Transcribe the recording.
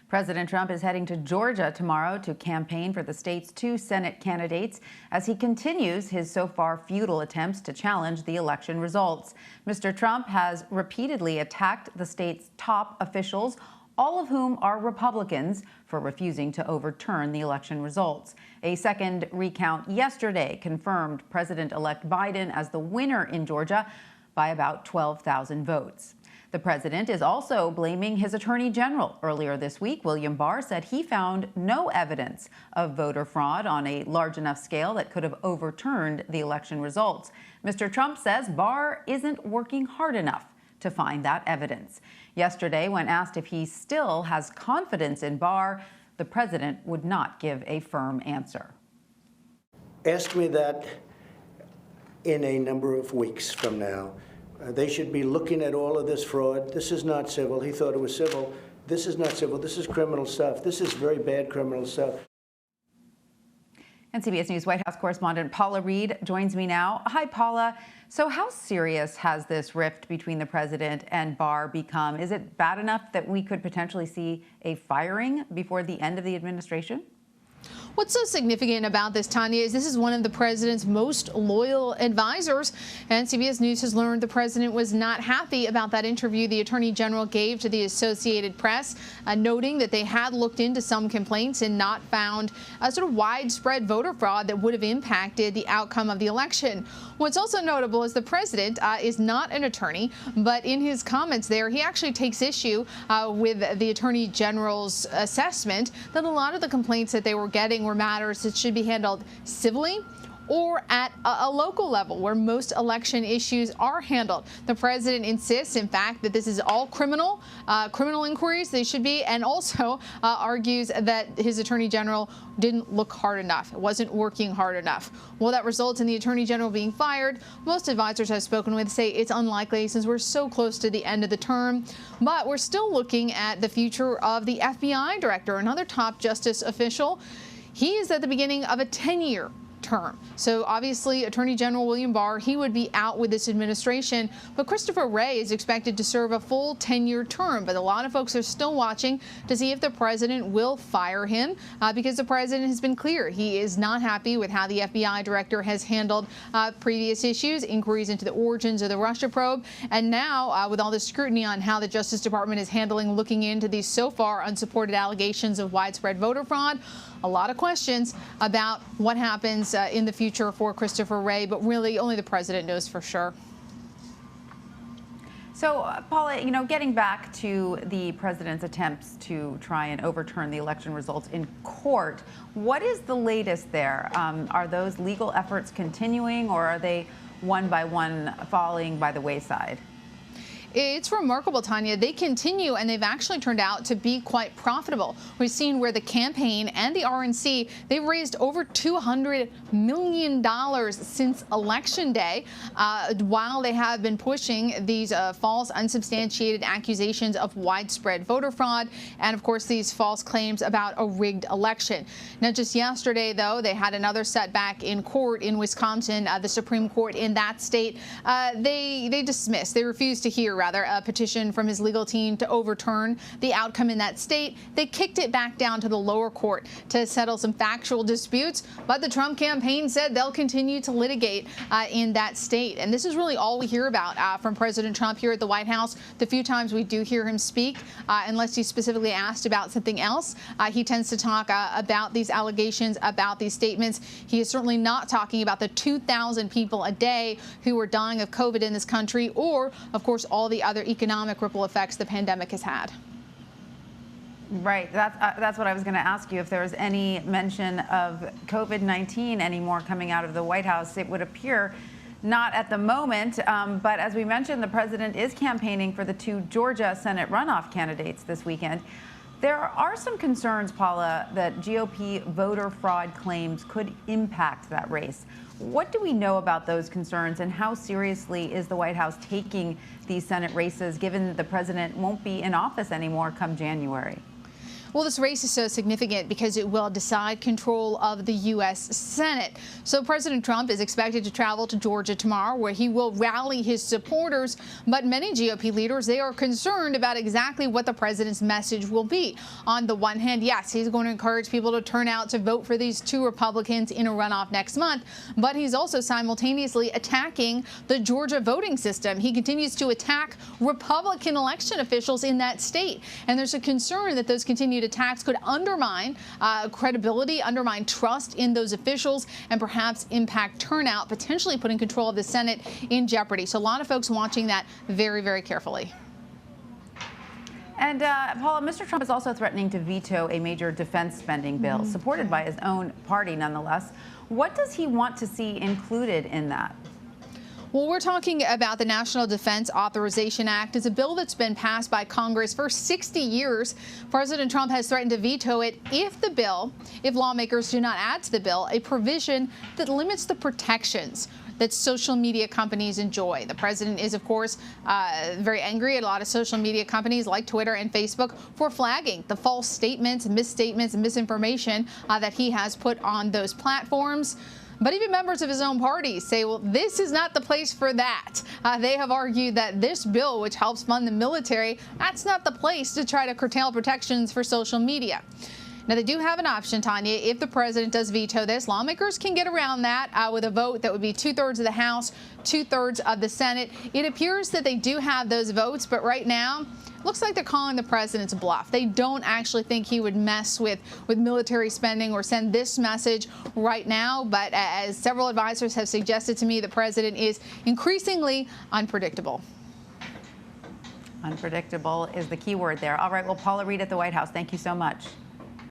President Trump is heading to Georgia tomorrow to campaign for the state's two Senate candidates as he continues his so far futile attempts to challenge the election results. Mr. Trump has repeatedly attacked the state's top officials, all of whom are Republicans, for refusing to overturn the election results. A second recount yesterday confirmed President-elect Biden as the winner in Georgia by about 12,000 votes. The president is also blaming his Attorney General. Earlier this week, William Barr said he found no evidence of voter fraud on a large enough scale that could have overturned the election results. Mr. Trump says Barr isn't working hard enough to find that evidence. Yesterday, when asked if he still has confidence in Barr, the president would not give a firm answer. Ask me that in a number of weeks from now. They should be looking at all of this fraud. This is not civil. He thought it was civil. This is not civil. This is criminal stuff. This is very bad criminal stuff. And CBS News White House correspondent Paula Reid joins me now. Hi, Paula. So how serious has this rift between the president and Barr become? Is it bad enough that we could potentially see a firing before the end of the administration? What's so significant about this, Tanya, is this is one of the president's most loyal advisors. And CBS News has learned the president was not happy about that interview the Attorney General gave to the Associated Press, noting that they had looked into some complaints and not found a sort of widespread voter fraud that would have impacted the outcome of the election. What's also notable is the president is not an attorney, but in his comments there, he actually takes issue with the Attorney General's assessment that a lot of the complaints that they were getting were matters that should be handled civilly or at a local level where most election issues are handled. The president insists, in fact, that this is all criminal inquiries they should be, and also argues that his attorney general didn't look hard enough. It wasn't working hard enough. Will that result in the attorney general being fired? Most advisors I've spoken with say it's unlikely since we're so close to the end of the term, but we're still looking at the future of the FBI director, another top justice official. He is at the beginning of a 10-year term. So obviously, Attorney General William Barr, he would be out with this administration, but Christopher Wray is expected to serve a full 10-year term. But a lot of folks are still watching to see if the president will fire him because the president has been clear. He is not happy with how the FBI director has handled previous issues, inquiries into the origins of the Russia probe, and now with all the scrutiny on how the Justice Department is handling looking into these so far unsupported allegations of widespread voter fraud. A lot of questions about what happens in the future for Christopher Wray, but really only the president knows for sure. So, Paula, getting back to the president's attempts to try and overturn the election results in court, what is the latest there? Are those legal efforts continuing, or are they one by one falling by the wayside? It's remarkable, Tanya. They continue, and they've actually turned out to be quite profitable. We've seen where the campaign and the RNC, they've raised over $200 million since Election Day, while they have been pushing these false, unsubstantiated accusations of widespread voter fraud and, of course, these false claims about a rigged election. Now, just yesterday, though, they had another setback in court in Wisconsin, the Supreme Court in that state. They dismissed, they refused to hear a petition from his legal team to overturn the outcome in that state. They kicked it back down to the lower court to settle some factual disputes, but the Trump campaign said they'll continue to litigate in that state. And this is really all we hear about from President Trump here at the White House. The few times we do hear him speak, unless he's specifically asked about something else, he tends to talk about these allegations, about these statements. He is certainly not talking about the 2,000 people a day who are dying of COVID in this country, or, of course, all the other economic ripple effects the pandemic has had. Right. That's what I was going to ask you. If there was any mention of COVID-19 anymore coming out of the White House, it would appear not at the moment. But as we mentioned, the president is campaigning for the two Georgia Senate runoff candidates this weekend. There are some concerns, Paula, that GOP voter fraud claims could impact that race. What do we know about those concerns, and how seriously is the White House taking these Senate races, given the president won't be in office anymore come January? Well, this race is so significant because it will decide control of the U.S. Senate. So President Trump is expected to travel to Georgia tomorrow, where he will rally his supporters. But many GOP leaders, they are concerned about exactly what the president's message will be. On the one hand, yes, he's going to encourage people to turn out to vote for these two Republicans in a runoff next month. But he's also simultaneously attacking the Georgia voting system. He continues to attack Republican election officials in that state. And there's a concern that those continued attacks could undermine credibility, undermine trust in those officials, and perhaps impact turnout, potentially putting control of the Senate in jeopardy. So a lot of folks watching that very, very carefully. And Paula, Mr. Trump is also threatening to veto a major defense spending bill, supported by his own party nonetheless. What does he want to see included in that? Well, we're talking about the National Defense Authorization Act. It's a bill that's been passed by Congress for 60 years. President Trump has threatened to veto it if lawmakers do not add to the bill a provision that limits the protections that social media companies enjoy. The president is, of course, very angry at a lot of social media companies like Twitter and Facebook for flagging the false statements, misstatements, and misinformation that he has put on those platforms. But even members of his own party say, well, this is not the place for that. They have argued that this bill, which helps fund the military, that's not the place to try to curtail protections for social media. Now, they do have an option, Tanya. If the president does veto this, lawmakers can get around that with a vote that would be 2/3 of the House, 2/3 of the Senate. It appears that they do have those votes, but right now, looks like they're calling the president's bluff. They don't actually think he would mess with military spending or send this message right now. But as several advisors have suggested to me, the president is increasingly unpredictable. Unpredictable is the key word there. All right. Well, Paula Reid at the White House, thank you so much.